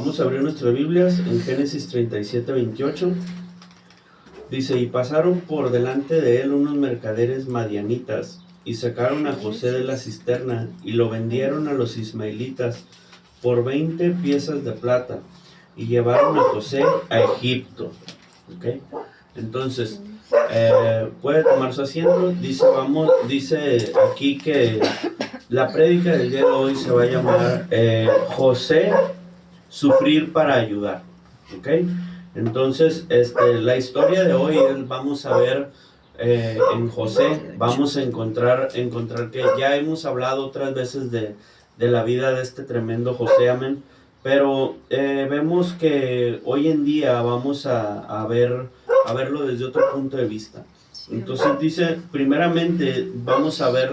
Vamos a abrir nuestras Biblias en Génesis 37:28. Dice, y pasaron por delante de él unos mercaderes madianitas, y sacaron a José de la cisterna, y lo vendieron a los ismaelitas por 20 piezas de plata, y llevaron a José a Egipto. ¿Okay? Entonces, puede tomar su asiento. Dice aquí que la prédica del día de hoy se va a llamar José, sufrir para ayudar. ¿Ok? Entonces, la historia de hoy vamos a ver en José, vamos a encontrar que ya hemos hablado otras veces de la vida de este tremendo José, amén. Pero vemos que hoy en día vamos a verlo desde otro punto de vista. Entonces dice, primeramente vamos a ver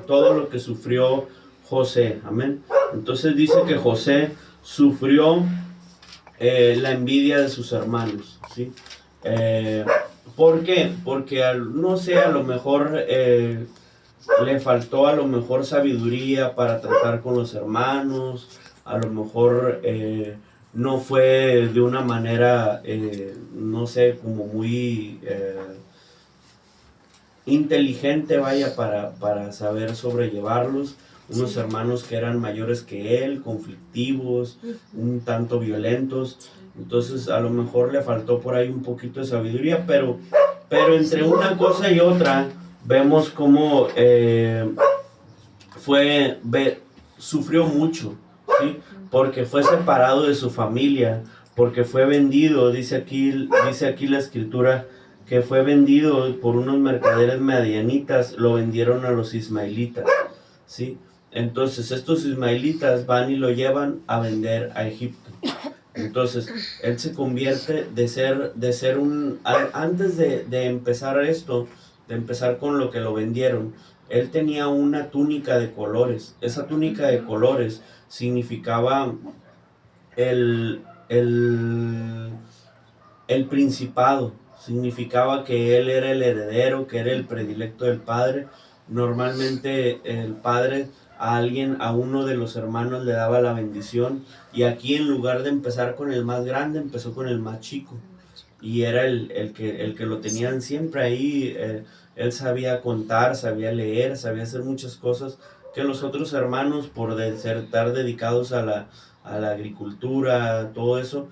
todo lo que sufrió José, amén. Entonces dice que José sufrió la envidia de sus hermanos, ¿sí? ¿Por qué? Porque no sé, a lo mejor le faltó a lo mejor sabiduría para tratar con los hermanos, a lo mejor no fue de una manera, no sé, como muy inteligente, vaya, para saber sobrellevarlos. Unos hermanos que eran mayores que él, conflictivos, un tanto violentos. Entonces a lo mejor le faltó por ahí un poquito de sabiduría, pero entre una cosa y otra vemos cómo sufrió mucho, ¿sí? Porque fue separado de su familia, porque fue vendido, dice aquí la escritura, que fue vendido por unos mercaderes madianitas, lo vendieron a los ismaelitas, ¿sí? Entonces estos ismaelitas van y lo llevan a vender a Egipto. Entonces él se convierte de ser antes de empezar esto, de empezar con lo que lo vendieron, él tenía una túnica de colores. Esa túnica de colores significaba el principado, significaba que él era el heredero, que era el predilecto del padre. Normalmente el padre a uno de los hermanos le daba la bendición, y aquí en lugar de empezar con el más grande, empezó con el más chico, y era el que lo tenían siempre ahí. Él sabía contar, sabía leer, sabía hacer muchas cosas que los otros hermanos, por estar dedicados a la agricultura, todo eso,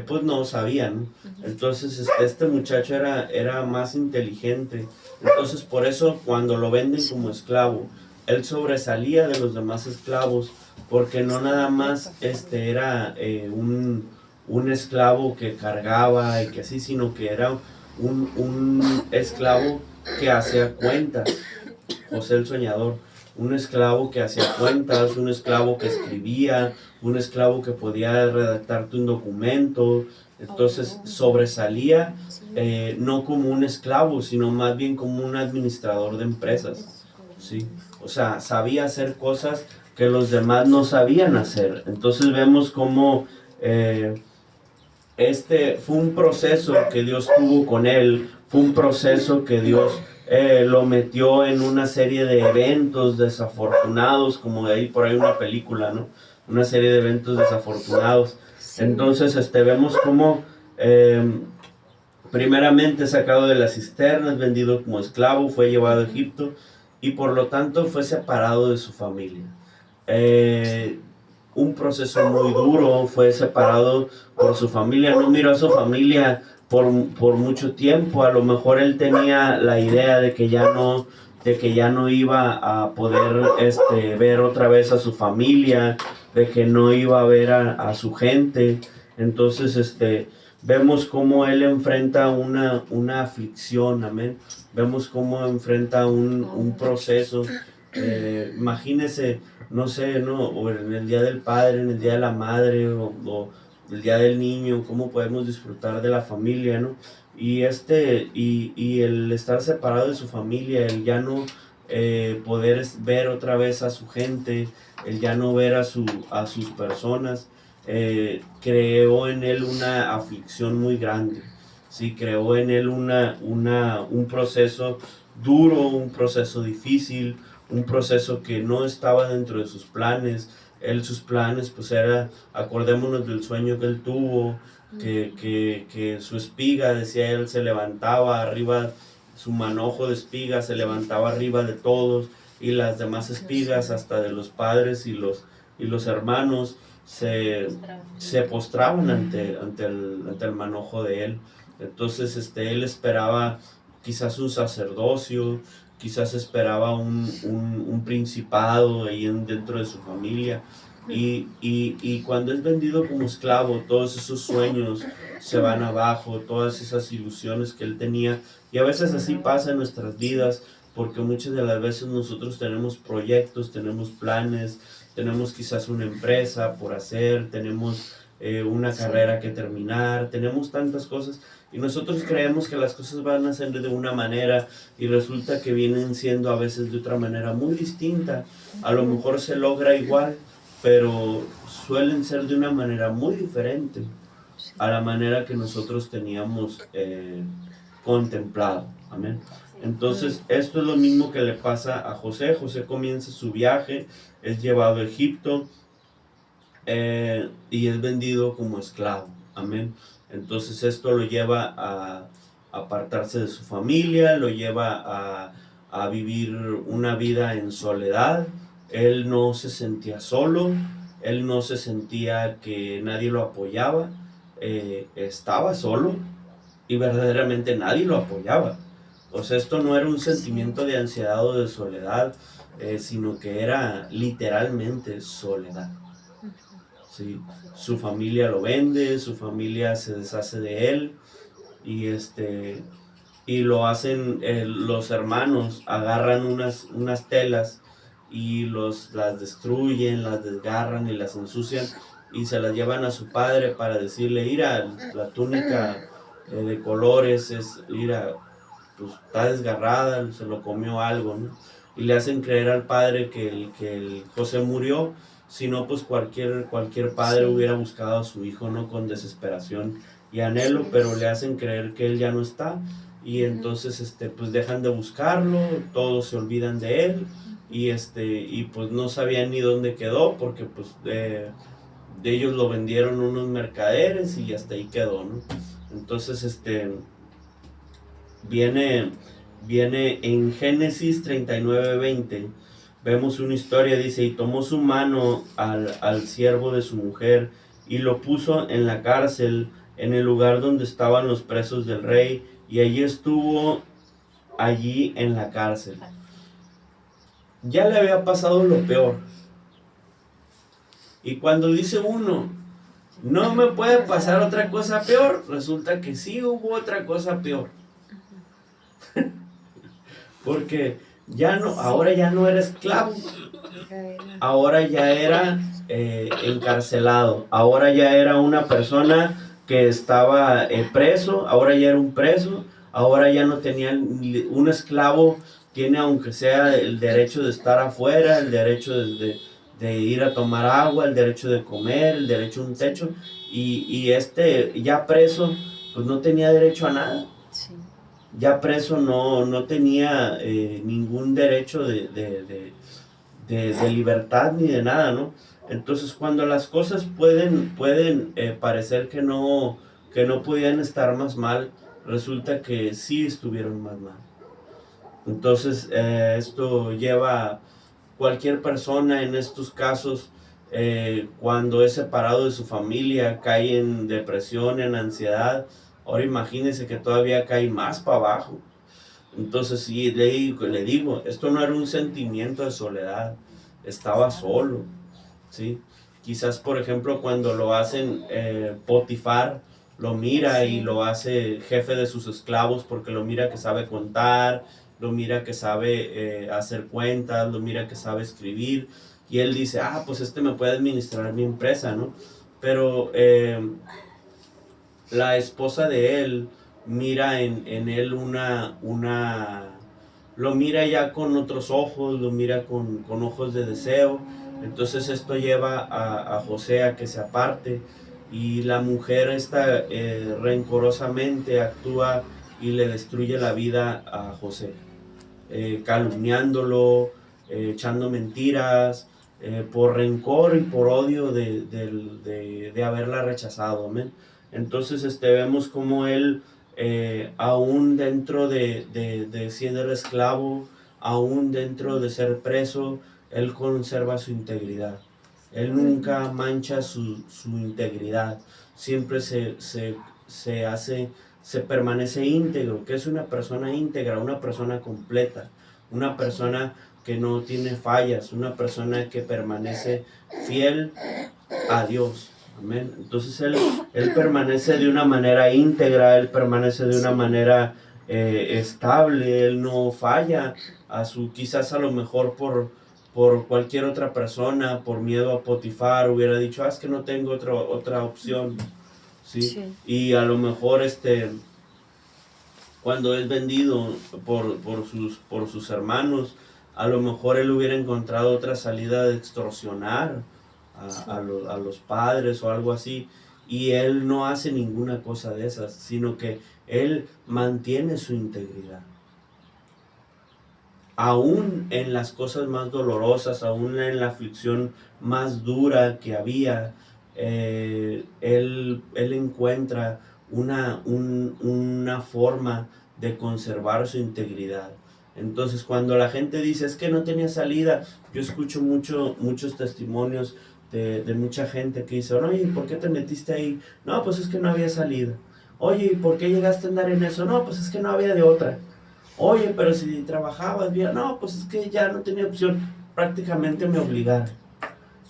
pues no sabían. Entonces este muchacho era más inteligente. Entonces por eso cuando lo venden como esclavo, él sobresalía de los demás esclavos, porque no nada más era un esclavo que cargaba y que así, sino que era un esclavo que hacía cuentas. José el soñador, un esclavo que hacía cuentas, un esclavo que escribía, un esclavo que podía redactarte un documento. Entonces sobresalía no como un esclavo, sino más bien como un administrador de empresas, ¿sí? O sea, sabía hacer cosas que los demás no sabían hacer. Entonces vemos cómo fue un proceso que Dios tuvo con él, fue un proceso que Dios lo metió en una serie de eventos desafortunados, como de ahí por ahí una película, ¿no? Una serie de eventos desafortunados. Sí. Entonces vemos cómo primeramente sacado de las cisternas, vendido como esclavo, fue llevado a Egipto, y por lo tanto fue separado de su familia. Un proceso muy duro, fue separado por su familia, no miró a su familia por mucho tiempo. A lo mejor él tenía la idea de que ya no iba a poder ver otra vez a su familia, de que no iba a ver a su gente. Entonces vemos cómo él enfrenta una aflicción, amén. Vemos cómo enfrenta un proceso. Imagínese, no sé, ¿no? O en el Día del Padre, en el Día de la Madre, o el Día del Niño, cómo podemos disfrutar de la familia, ¿no? Y el estar separado de su familia, el ya no poder ver otra vez a su gente, el ya no ver a sus personas, creó en él una aflicción muy grande. Sí, creó en él un proceso duro, un proceso difícil, un proceso que no estaba dentro de sus planes. Él, sus planes, pues era, acordémonos del sueño que él tuvo, que su espiga, decía él, se levantaba arriba, su manojo de espiga se levantaba arriba de todos, y las demás espigas, hasta de los padres y los hermanos, se postraban ante el manojo de él. Entonces él esperaba quizás un sacerdocio, quizás esperaba un principado ahí dentro de su familia. Y cuando es vendido como esclavo, todos esos sueños se van abajo, todas esas ilusiones que él tenía. Y a veces así pasa en nuestras vidas, porque muchas de las veces nosotros tenemos proyectos, tenemos planes, tenemos quizás una empresa por hacer, tenemos una carrera que terminar, tenemos tantas cosas, y nosotros creemos que las cosas van a ser de una manera y resulta que vienen siendo a veces de otra manera muy distinta. A lo mejor se logra igual, pero suelen ser de una manera muy diferente a la manera que nosotros teníamos contemplado. Amén. Entonces, esto es lo mismo que le pasa a José. José comienza su viaje, es llevado a Egipto y es vendido como esclavo. Amén. Entonces, esto lo lleva a apartarse de su familia, lo lleva a vivir una vida en soledad. Él no se sentía solo, él no se sentía que nadie lo apoyaba, estaba solo y verdaderamente nadie lo apoyaba. O sea, esto no era un sentimiento de ansiedad o de soledad, sino que era literalmente soledad. ¿Sí? Su familia lo vende, su familia se deshace de él y y lo hacen los hermanos, agarran unas telas y las destruyen, las desgarran y las ensucian y se las llevan a su padre para decirle, mira, la túnica de colores mira, pues está desgarrada, se lo comió algo, ¿no? Y le hacen creer al padre que el José murió, si no, pues cualquier padre hubiera buscado a su hijo, ¿no? Con desesperación y anhelo, pero le hacen creer que él ya no está, y entonces pues dejan de buscarlo, todos se olvidan de él, y pues no sabían ni dónde quedó, porque pues de ellos lo vendieron unos mercaderes y hasta ahí quedó, ¿no? Entonces viene en Génesis 39:20, vemos una historia, dice, y tomó su mano al siervo de su mujer y lo puso en la cárcel, en el lugar donde estaban los presos del rey, y allí estuvo allí en la cárcel. Ya le había pasado lo peor. Y cuando dice uno, no me puede pasar otra cosa peor, resulta que sí hubo otra cosa peor. Porque ahora ya no era esclavo, ahora ya era encarcelado, ahora ya era una persona que estaba preso, ahora ya era un preso, ahora ya no tenía un esclavo, tiene aunque sea el derecho de estar afuera, el derecho de ir a tomar agua, el derecho de comer, el derecho a un techo, y ya preso, pues no tenía derecho a nada. Sí. Ya preso no tenía ningún derecho de libertad ni de nada, ¿no? Entonces cuando las cosas pueden parecer que no podían estar más mal, resulta que sí estuvieron más mal. Entonces esto lleva a cualquier persona en estos casos, cuando es separado de su familia, cae en depresión, en ansiedad. Ahora imagínense que todavía cae más para abajo. Entonces sí, le digo, esto no era un sentimiento de soledad, estaba solo, ¿sí? Quizás, por ejemplo, cuando lo hacen Potifar, lo mira y lo hace jefe de sus esclavos porque lo mira que sabe contar, lo mira que sabe hacer cuentas, lo mira que sabe escribir, y él dice, pues me puede administrar mi empresa, ¿no? Pero la esposa de él mira en él lo mira ya con otros ojos, lo mira con ojos de deseo. Entonces esto lleva a José a que se aparte, y la mujer esta rencorosamente actúa y le destruye la vida a José, calumniándolo, echando mentiras, por rencor y por odio de haberla rechazado, amén. Entonces vemos como él, aún dentro de siendo esclavo, aún dentro de ser preso, él conserva su integridad. Él nunca mancha su integridad, siempre se permanece íntegro, que es una persona íntegra, una persona completa, una persona que no tiene fallas, una persona que permanece fiel a Dios. Amén. Entonces él permanece de una manera íntegra, él permanece de una manera estable, él no falla quizás a lo mejor por cualquier otra persona, por miedo a Potifar, hubiera dicho, es que no tengo otra opción. ¿Sí? Y a lo mejor cuando es vendido por sus hermanos, a lo mejor él hubiera encontrado otra salida de extorsionar a los padres o algo así, y él no hace ninguna cosa de esas, sino que él mantiene su integridad. Aún en las cosas más dolorosas, aún en la aflicción más dura que había, él encuentra una forma de conservar su integridad. Entonces, cuando la gente dice, es que no tenía salida, yo escucho muchos testimonios de mucha gente que dice, oye, ¿por qué te metiste ahí? No, pues es que no había salida. Oye, ¿y por qué llegaste a andar en eso? No, pues es que no había de otra. Oye, pero si trabajabas bien, no, pues es que ya no tenía opción, prácticamente me obligaron.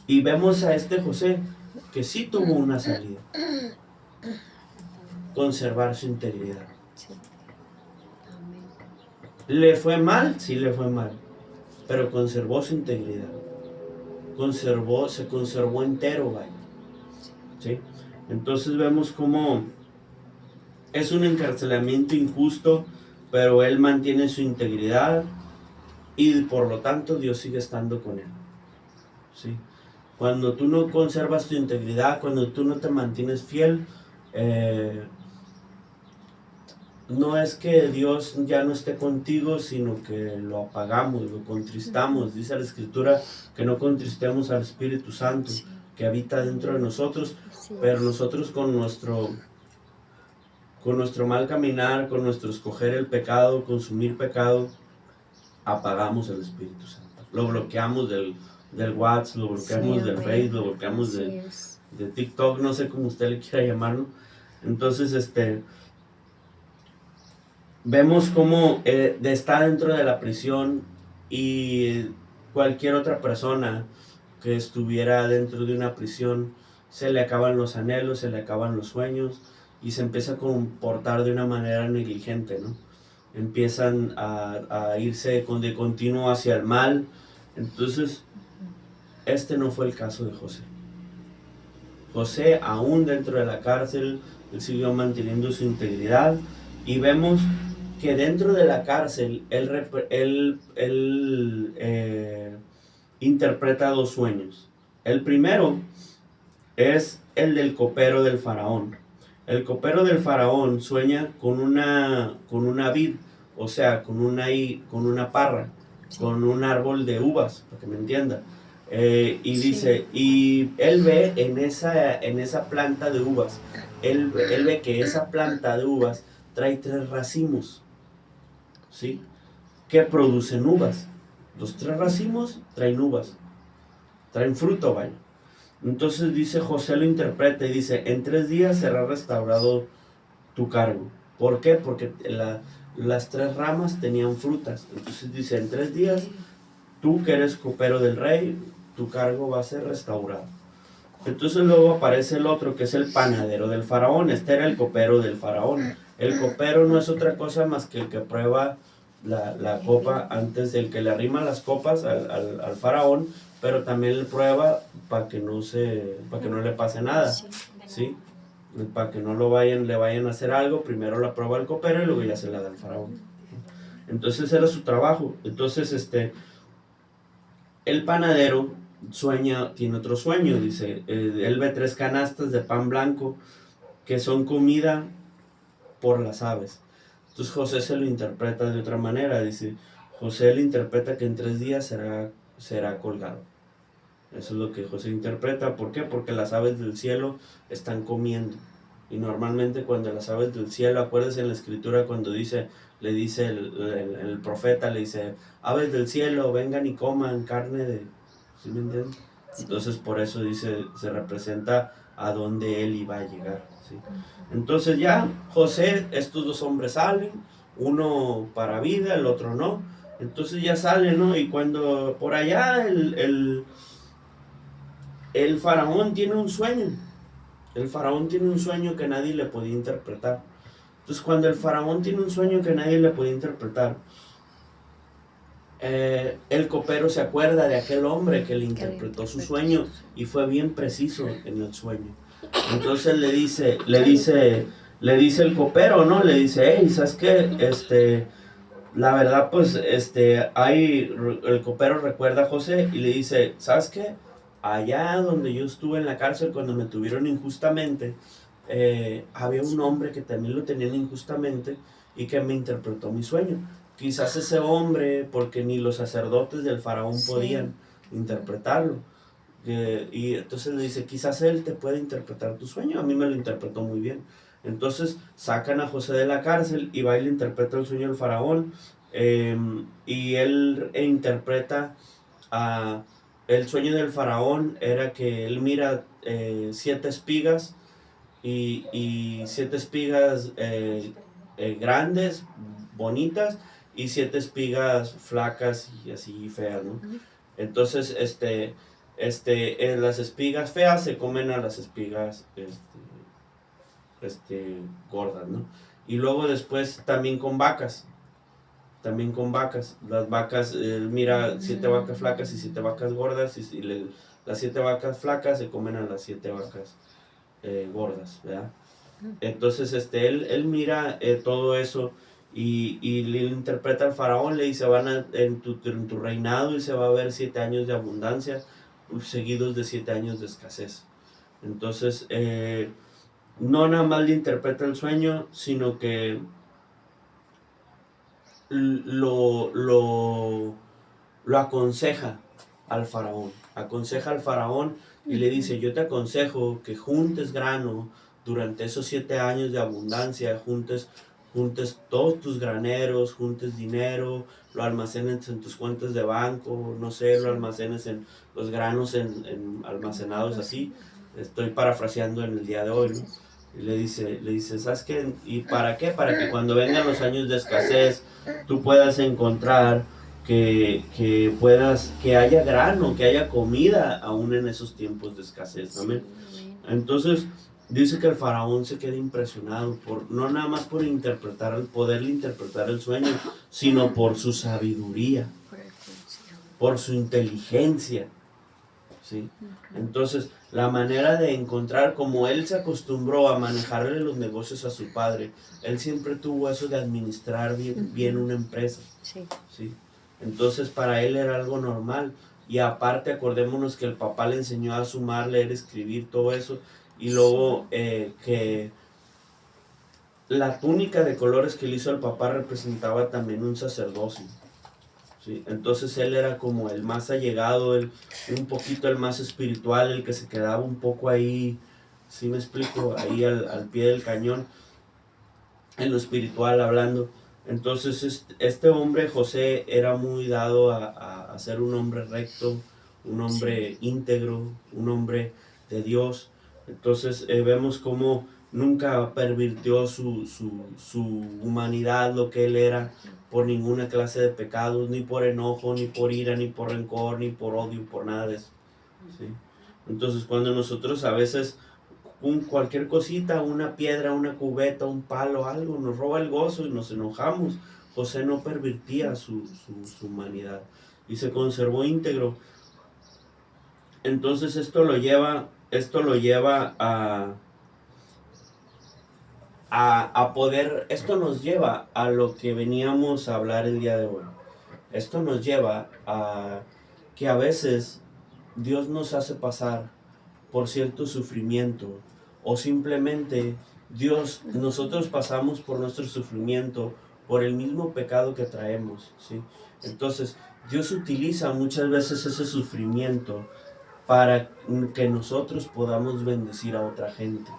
Y vemos a José, que sí tuvo una salida, conservar su integridad. ¿Le fue mal? Sí le fue mal, pero conservó su integridad, se conservó entero, vaya. ¿Sí? Entonces vemos cómo es un encarcelamiento injusto, pero él mantiene su integridad y por lo tanto Dios sigue estando con él. ¿Sí? Cuando tú no conservas tu integridad, cuando tú no te mantienes fiel, no es que Dios ya no esté contigo, sino que lo apagamos, lo contristamos. Dice la Escritura que no contristemos al Espíritu Santo que habita dentro de nosotros, pero nosotros con nuestro mal caminar, con nuestro escoger el pecado, consumir pecado, apagamos el Espíritu Santo. Lo bloqueamos del WhatsApp, lo bloqueamos del Facebook, lo bloqueamos de TikTok, no sé cómo usted le quiera llamarlo. Entonces, vemos cómo está dentro de la prisión y cualquier otra persona que estuviera dentro de una prisión, se le acaban los anhelos, se le acaban los sueños y se empieza a comportar de una manera negligente, ¿no? Empiezan a irse de continuo hacia el mal. Entonces, no fue el caso de José. José, aún dentro de la cárcel, él siguió manteniendo su integridad y vemos que dentro de la cárcel él interpreta dos sueños. El primero es el del copero del faraón. El copero del faraón sueña con una vid, o sea, con una parra, con un árbol de uvas, para que me entienda. Y dice, y él ve en esa planta de uvas, él ve que esa planta de uvas trae 3 racimos, ¿sí? Que producen uvas. Los 3 racimos traen uvas, traen fruto, vaya. Entonces dice, José lo interpreta y dice, en 3 días será restaurado tu cargo. ¿Por qué? Porque las 3 ramas tenían frutas. Entonces dice, en 3 días, tú que eres copero del rey, tu cargo va a ser restaurado. Entonces luego aparece el otro, que es el panadero del faraón. Este era el copero del faraón. El copero no es otra cosa más que el que prueba la copa antes del que le arrima las copas al faraón, pero también le prueba para que no le pase nada, ¿sí? Para que no le vayan a hacer algo, primero la prueba el copero y luego ya se la da al faraón. Entonces era su trabajo. Entonces el panadero tiene otro sueño, dice, él ve 3 canastas de pan blanco que son comida por las aves. Entonces José se lo interpreta de otra manera, dice, José le interpreta que en 3 días será colgado. Eso es lo que José interpreta. ¿Por qué? Porque las aves del cielo están comiendo. Y normalmente cuando las aves del cielo, acuérdense en la escritura cuando le dice el profeta, le dice, aves del cielo, vengan y coman carne de... ¿Sí me entienden? Sí. Entonces por eso dice, se representa a dónde él iba a llegar. ¿sí? Entonces ya José, estos dos hombres salen, uno para vida, el otro no. Entonces ya salen, ¿no? Y cuando por allá el faraón tiene un sueño. El faraón tiene un sueño que nadie le podía interpretar. Entonces, cuando el faraón tiene un sueño que nadie le podía interpretar, el copero se acuerda de aquel hombre que le interpretó su sueño y fue bien preciso en el sueño. Entonces le dice el copero, ¿no? Le dice, hey, ¿sabes qué? La verdad, pues, el copero recuerda a José y le dice, ¿sabes qué? Allá donde yo estuve en la cárcel cuando me tuvieron injustamente, había un hombre que también lo tenían injustamente y que me interpretó mi sueño. Quizás ese hombre, porque ni los sacerdotes del faraón podían interpretarlo. Y entonces le dice, quizás él te puede interpretar tu sueño. A mí me lo interpretó muy bien. Entonces sacan a José de la cárcel y va y le interpreta el sueño del faraón. Y él interpreta a... El sueño del faraón era que él mira 7 espigas y 7 espigas grandes, bonitas, y 7 espigas flacas y así feas, ¿no? Entonces, las espigas feas se comen a las espigas gordas, ¿no? Y luego después también con vacas. Las vacas, mira, 7 vacas flacas y 7 vacas gordas, las 7 vacas flacas se comen a las 7 vacas gordas, ¿verdad? Entonces, él mira todo eso y le interpreta al faraón, le dice, en tu reinado y se va a ver 7 años de abundancia, seguidos de 7 años de escasez. Entonces, no nada más le interpreta el sueño, sino que lo aconseja al faraón. Aconseja al faraón y le dice, yo te aconsejo que juntes grano durante esos 7 años de abundancia, juntes todos tus graneros, juntes dinero, lo almacenes en tus cuentas de banco, no sé, lo almacenes en los granos almacenados así. Estoy parafraseando en el día de hoy, ¿no? Y le dice, ¿sabes qué? ¿Y para qué? Para que cuando vengan los años de escasez, tú puedas encontrar que haya grano, que haya comida aún en esos tiempos de escasez. Amén. Entonces, dice que el faraón se queda impresionado no nada más por poderle interpretar el sueño, sino por su sabiduría, por su inteligencia. ¿sí? Entonces, la manera de encontrar, como él se acostumbró a manejarle los negocios a su padre, él siempre tuvo eso de administrar bien una empresa. ¿sí? Entonces, para él era algo normal. Y aparte, acordémonos que el papá le enseñó a sumar, leer, escribir, todo eso. Y luego que la túnica de colores que le hizo el papá representaba también un sacerdocio. ¿sí? Entonces él era como el más allegado, un poquito el más espiritual, el que se quedaba un poco ahí, ¿sí me explico? Ahí al pie del cañón, en lo espiritual hablando. Entonces este hombre, José, era muy dado a ser un hombre recto, un hombre íntegro, un hombre de Dios. Entonces vemos cómo nunca pervirtió su humanidad, lo que él era, por ninguna clase de pecados, ni por enojo, ni por ira, ni por rencor, ni por odio, por nada de eso. ¿sí? Entonces cuando nosotros a veces cualquier cosita, una piedra, una cubeta, un palo, algo, nos roba el gozo y nos enojamos. José no pervertía su humanidad y se conservó íntegro. Entonces esto lo lleva a poder, esto nos lleva a lo que veníamos a hablar el día de hoy. Esto nos lleva a que a veces Dios nos hace pasar por cierto sufrimiento o simplemente nosotros pasamos por nuestro sufrimiento por el mismo pecado que traemos, ¿sí? Entonces, Dios utiliza muchas veces ese sufrimiento para que nosotros podamos bendecir a otra gente.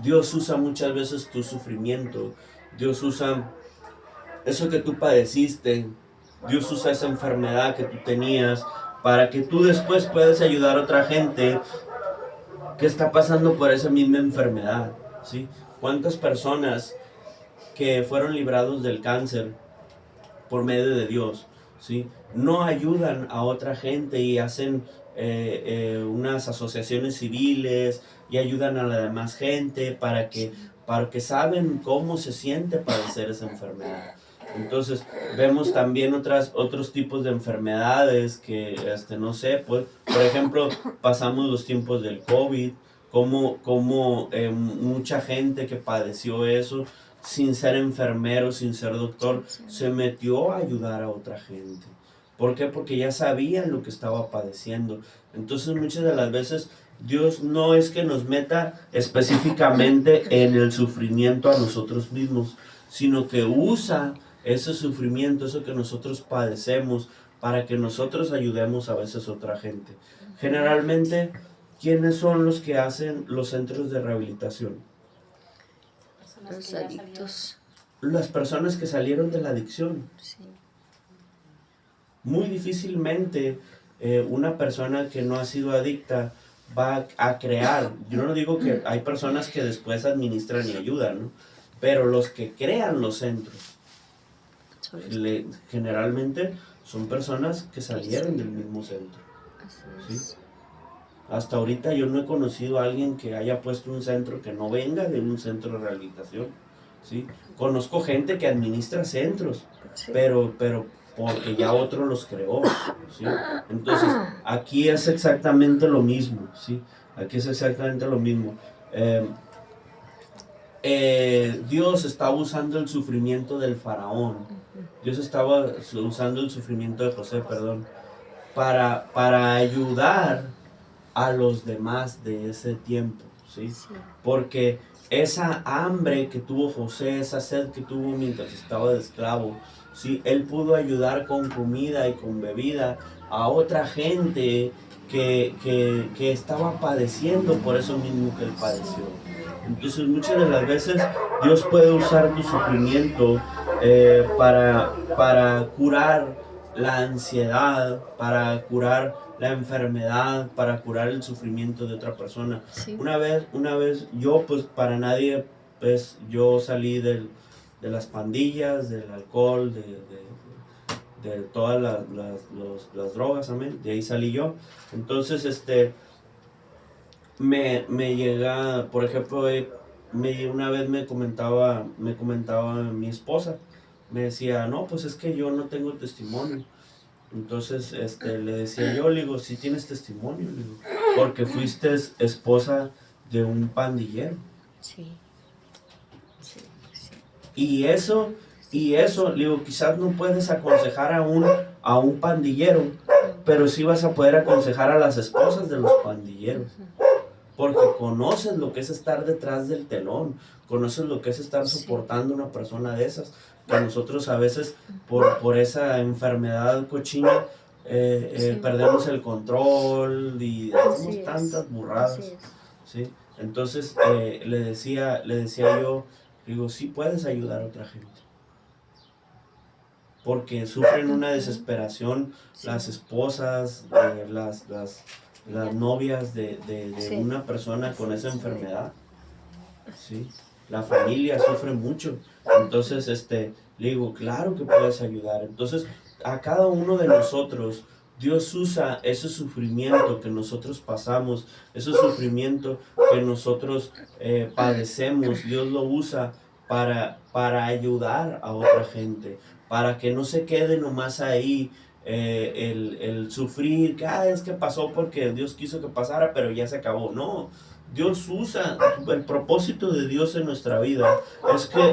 Dios usa muchas veces tu sufrimiento, Dios usa eso que tú padeciste, Dios usa esa enfermedad que tú tenías para que tú después puedas ayudar a otra gente que está pasando por esa misma enfermedad, ¿sí? ¿Cuántas personas que fueron librados del cáncer por medio de Dios, ¿sí? No ayudan a otra gente y hacen unas asociaciones civiles y ayudan a la demás gente para que saben cómo se siente padecer esa enfermedad? Entonces, vemos también otros tipos de enfermedades que, no sé, pues, por ejemplo, pasamos los tiempos del COVID, como mucha gente que padeció eso, sin ser enfermero, sin ser doctor, se metió a ayudar a otra gente. ¿Por qué? Porque ya sabían lo que estaba padeciendo. Entonces, muchas de las veces Dios no es que nos meta específicamente en el sufrimiento a nosotros mismos, sino que usa ese sufrimiento, eso que nosotros padecemos, para que nosotros ayudemos a veces a otra gente. Generalmente, ¿quiénes son los que hacen los centros de rehabilitación? Los adictos. Las personas que salieron de la adicción. Sí. Muy difícilmente una persona que no ha sido adicta va a crear. Yo no digo que hay personas que después administran y ayudan, ¿no? Pero los que crean los centros generalmente son personas que salieron del mismo centro. ¿Sí? Hasta ahorita yo no he conocido a alguien que haya puesto un centro que no venga de un centro de rehabilitación. ¿Sí? Conozco gente que administra centros, pero porque ya otro los creó. ¿Sí? Entonces, aquí es exactamente lo mismo. ¿Sí? Aquí es exactamente lo mismo. Dios estaba usando el sufrimiento del faraón. Dios estaba usando el sufrimiento de José, perdón, para ayudar a los demás de ese tiempo, ¿sí? Porque esa hambre que tuvo José, esa sed que tuvo mientras estaba de esclavo, ¿sí? Él pudo ayudar con comida y con bebida a otra gente que estaba padeciendo por eso mismo que él padeció. Entonces muchas de las veces Dios puede usar tu sufrimiento para curar la ansiedad, para curar la enfermedad, para curar el sufrimiento de otra persona. Sí. Una vez yo, pues para nadie, pues yo salí de las pandillas, del alcohol, de todas las drogas, amén. De ahí salí yo. Entonces, me llega, por ejemplo, una vez me comentaba mi esposa, me decía, no, pues es que yo no tengo testimonio. Entonces, le decía yo, le digo, sí tienes testimonio, le digo, porque fuiste esposa de un pandillero. Sí. Sí, sí. Y eso, le digo, quizás no puedes aconsejar a un pandillero, pero sí vas a poder aconsejar a las esposas de los pandilleros. Porque conoces lo que es estar detrás del telón, conoces lo que es estar soportando una persona de esas, que nosotros a veces por esa enfermedad cochina perdemos el control y hacemos tantas burradas. ¿Sí? Entonces le decía yo, digo, sí puedes ayudar a otra gente. Porque sufren una desesperación las esposas, las novias de una persona con esa enfermedad. ¿Sí? La familia sufre mucho. Entonces, le digo, claro que puedes ayudar. Entonces, a cada uno de nosotros, Dios usa ese sufrimiento que nosotros pasamos, ese sufrimiento que nosotros padecemos, Dios lo usa para ayudar a otra gente, para que no se quede nomás ahí el sufrir, que es que pasó porque Dios quiso que pasara, pero ya se acabó. No, Dios usa, el propósito de Dios en nuestra vida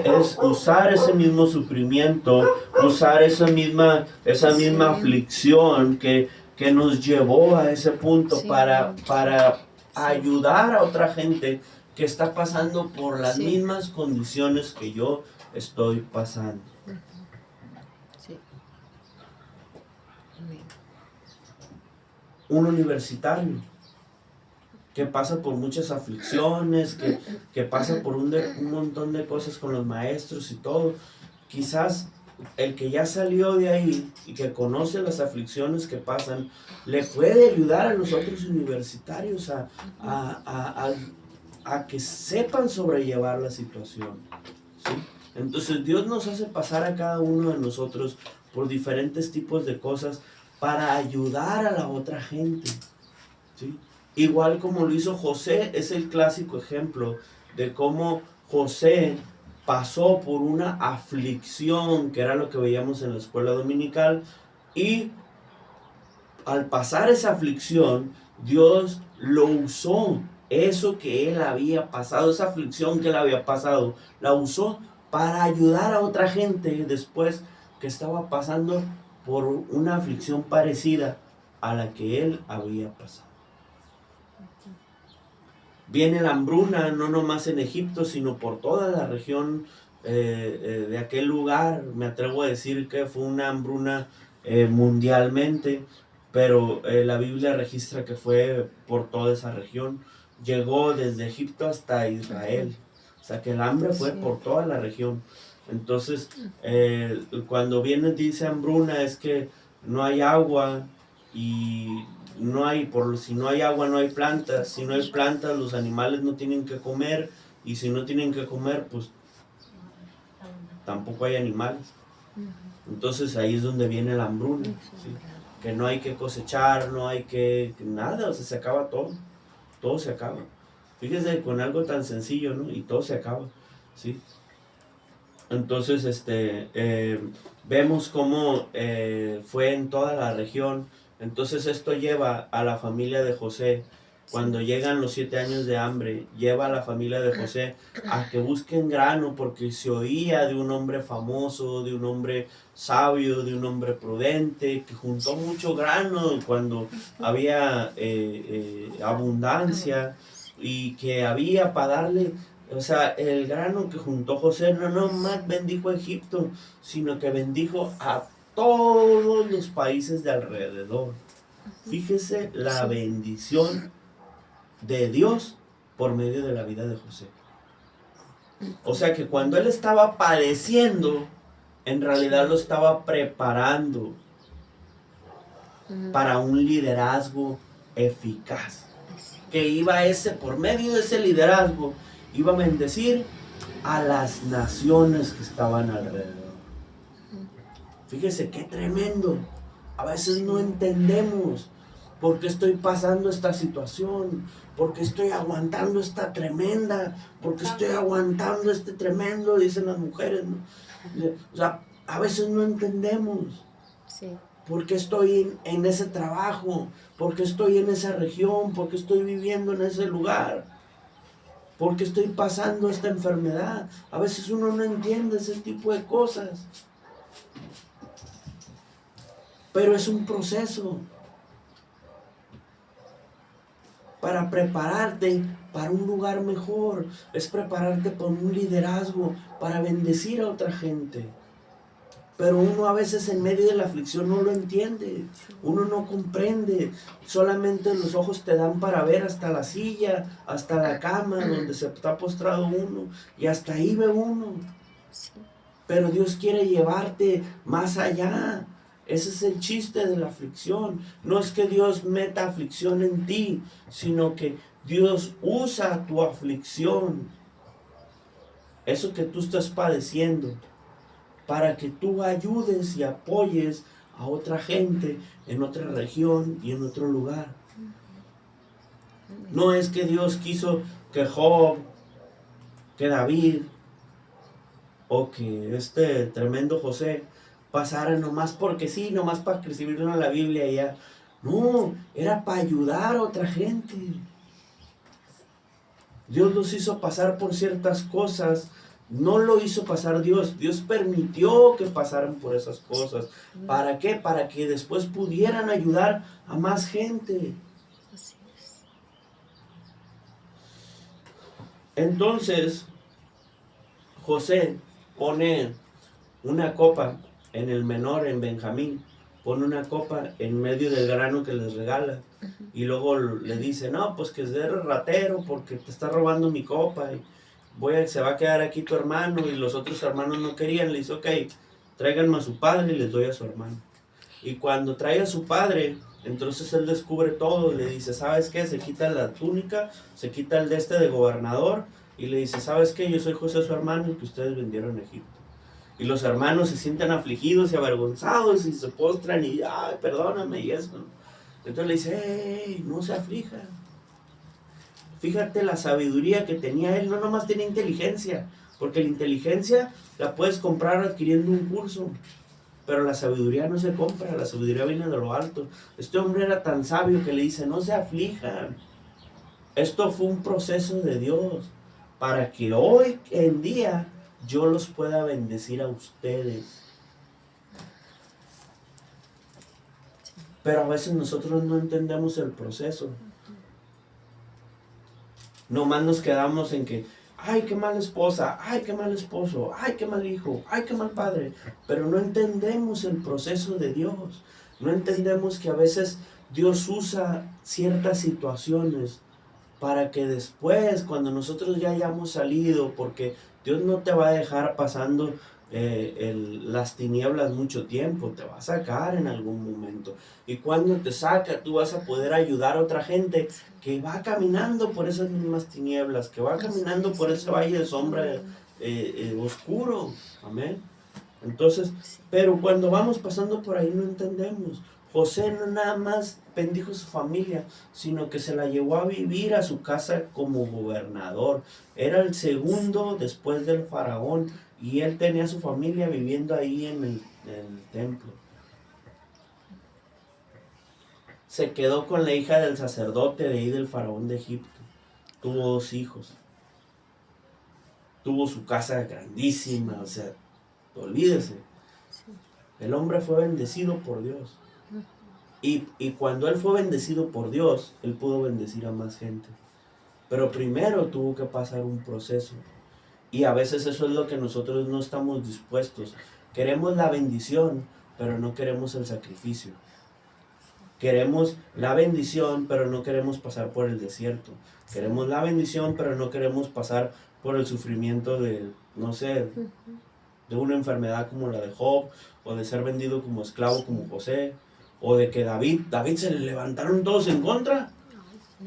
es usar ese mismo sufrimiento, usar esa misma aflicción que nos llevó a ese punto para ayudar a otra gente que está pasando por las mismas condiciones que yo estoy pasando. Sí. Amén. un universitario que pasa por muchas aflicciones, que pasa por un montón de cosas con los maestros y todo. Quizás el que ya salió de ahí y que conoce las aflicciones que pasan, le puede ayudar a los otros universitarios a que sepan sobrellevar la situación, ¿sí? Entonces Dios nos hace pasar a cada uno de nosotros por diferentes tipos de cosas para ayudar a la otra gente, ¿sí? Igual como lo hizo José, es el clásico ejemplo de cómo José pasó por una aflicción, que era lo que veíamos en la escuela dominical, y al pasar esa aflicción, Dios lo usó. Eso que él había pasado, esa aflicción que él había pasado, la usó para ayudar a otra gente después que estaba pasando por una aflicción parecida a la que él había pasado. Viene la hambruna, no nomás en Egipto, sino por toda la región de aquel lugar. Me atrevo a decir que fue una hambruna mundialmente, pero la Biblia registra que fue por toda esa región. Llegó desde Egipto hasta Israel. O sea que el hambre fue por toda la región. Entonces, cuando viene dice hambruna es que no hay agua y no hay, si no hay agua no hay plantas, si no hay plantas los animales no tienen que comer, y si no tienen que comer pues tampoco hay animales. Entonces ahí es donde viene la hambruna, ¿sí? Que no hay que cosechar, no hay que nada, o sea, se acaba todo se acaba. Fíjese con algo tan sencillo, ¿no? Y todo se acaba, ¿sí? Entonces vemos cómo fue en toda la región. Entonces esto lleva a la familia de José, cuando llegan los 7 años de hambre, lleva a la familia de José a que busquen grano, porque se oía de un hombre famoso, de un hombre sabio, de un hombre prudente, que juntó mucho grano cuando había abundancia, y que había para darle. O sea, el grano que juntó José no más bendijo a Egipto, sino que bendijo a todos los países de alrededor. Fíjese la bendición de Dios por medio de la vida de José. O sea que cuando él estaba padeciendo, en realidad lo estaba preparando para un liderazgo eficaz. Que iba por medio de ese liderazgo, iba a bendecir a las naciones que estaban alrededor. Fíjese qué tremendo. A veces no entendemos por qué estoy pasando esta situación, por qué estoy aguantando esta tremenda, por qué estoy aguantando este tremendo, dicen las mujeres, ¿no? O sea, a veces no entendemos. Sí. ¿Por qué estoy en ese trabajo? ¿Por qué estoy en esa región? ¿Por qué estoy viviendo en ese lugar? ¿Por qué estoy pasando esta enfermedad? A veces uno no entiende ese tipo de cosas. Pero es un proceso para prepararte para un lugar mejor. Es prepararte para un liderazgo, para bendecir a otra gente. Pero uno a veces en medio de la aflicción no lo entiende, uno no comprende, solamente los ojos te dan para ver hasta la silla, hasta la cama donde se está postrado uno, y hasta ahí ve uno. Pero Dios quiere llevarte más allá. Ese es el chiste de la aflicción. No es que Dios meta aflicción en ti, sino que Dios usa tu aflicción, eso que tú estás padeciendo, para que tú ayudes y apoyes a otra gente en otra región y en otro lugar. No es que Dios quiso que Job, que David o que este tremendo José pasara nomás porque sí, nomás para escribirlo en la Biblia y ya. No, era para ayudar a otra gente. Dios los hizo pasar por ciertas cosas. No lo hizo pasar Dios. Dios permitió que pasaran por esas cosas. ¿Para qué? Para que después pudieran ayudar a más gente. Entonces, José pone una copa en el menor, en Benjamín, pone una copa en medio del grano que les regala. Y luego le dice, no, pues que eres ratero porque te está robando mi copa. Y se va a quedar aquí tu hermano. Y los otros hermanos no querían. Le dice, ok, tráiganme a su padre y les doy a su hermano. Y cuando trae a su padre, entonces él descubre todo. Y le dice, ¿sabes qué? Se quita la túnica, se quita el de gobernador. Y le dice, ¿sabes qué? Yo soy José, su hermano, el que ustedes vendieron a Egipto. Y los hermanos se sienten afligidos y avergonzados y se postran y, ay, perdóname y eso. Entonces le dice, hey, no se aflija. Fíjate la sabiduría que tenía él, no nomás tenía inteligencia, porque la inteligencia la puedes comprar adquiriendo un curso, pero la sabiduría no se compra, la sabiduría viene de lo alto. Este hombre era tan sabio que le dice, no se aflijan. Esto fue un proceso de Dios, para que hoy en día yo los pueda bendecir a ustedes. Pero a veces nosotros no entendemos el proceso. Nomás nos quedamos en que, ay, qué mala esposa, ay, qué mal esposo, ay, qué mal hijo, ay, qué mal padre. Pero no entendemos el proceso de Dios. No entendemos que a veces Dios usa ciertas situaciones para que después, cuando nosotros ya hayamos salido, porque Dios no te va a dejar pasando las tinieblas mucho tiempo, te va a sacar en algún momento. Y cuando te saca, tú vas a poder ayudar a otra gente que va caminando por esas mismas tinieblas, que va caminando por ese valle de sombra oscuro. Amén. Entonces, pero cuando vamos pasando por ahí no entendemos. José no nada más bendijo a su familia, sino que se la llevó a vivir a su casa como gobernador. Era el segundo después del faraón y él tenía a su familia viviendo ahí en el templo. Se quedó con la hija del sacerdote de ahí del faraón de Egipto. Tuvo 2 hijos. Tuvo su casa grandísima, o sea, olvídese. El hombre fue bendecido por Dios. Y cuando él fue bendecido por Dios, él pudo bendecir a más gente. Pero primero tuvo que pasar un proceso. Y a veces eso es lo que nosotros no estamos dispuestos. Queremos la bendición, pero no queremos el sacrificio. Queremos la bendición, pero no queremos pasar por el desierto. Queremos la bendición, pero no queremos pasar por el sufrimiento de, no sé, de una enfermedad como la de Job, o de ser vendido como esclavo como José, o de que David se le levantaron todos en contra.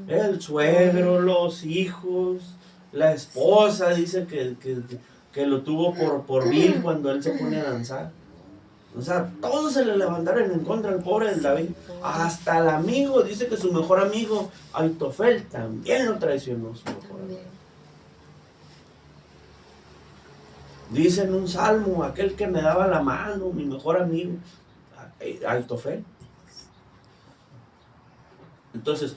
El suegro, los hijos, la esposa dice que lo tuvo por vil cuando él se pone a danzar. O sea, todos se le levantaron en contra al pobre de David. Hasta el amigo, dice que su mejor amigo, Aitofel, también lo traicionó su mejor amigo. Dice en un salmo, aquel que me daba la mano, mi mejor amigo, Aitofel. Entonces,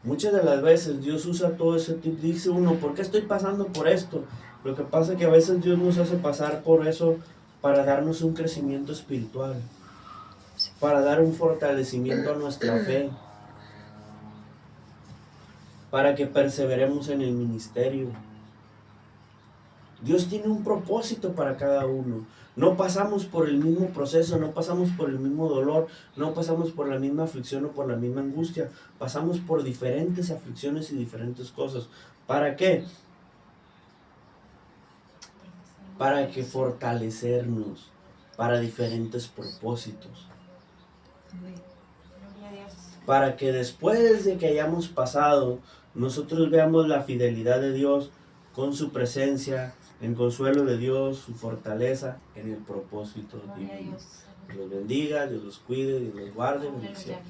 muchas de las veces Dios usa todo ese tipo. Dice uno, ¿por qué estoy pasando por esto? Lo que pasa es que a veces Dios nos hace pasar por eso para darnos un crecimiento espiritual, para dar un fortalecimiento a nuestra fe, para que perseveremos en el ministerio. Dios tiene un propósito para cada uno. No pasamos por el mismo proceso, no pasamos por el mismo dolor, no pasamos por la misma aflicción o por la misma angustia. Pasamos por diferentes aflicciones y diferentes cosas. ¿Para qué? Para que fortalecernos para diferentes propósitos. Para que después de que hayamos pasado, nosotros veamos la fidelidad de Dios con su presencia, en consuelo de Dios, su fortaleza en el propósito divino. Dios los bendiga, Dios los cuide, Dios los guarde. Bendiciones.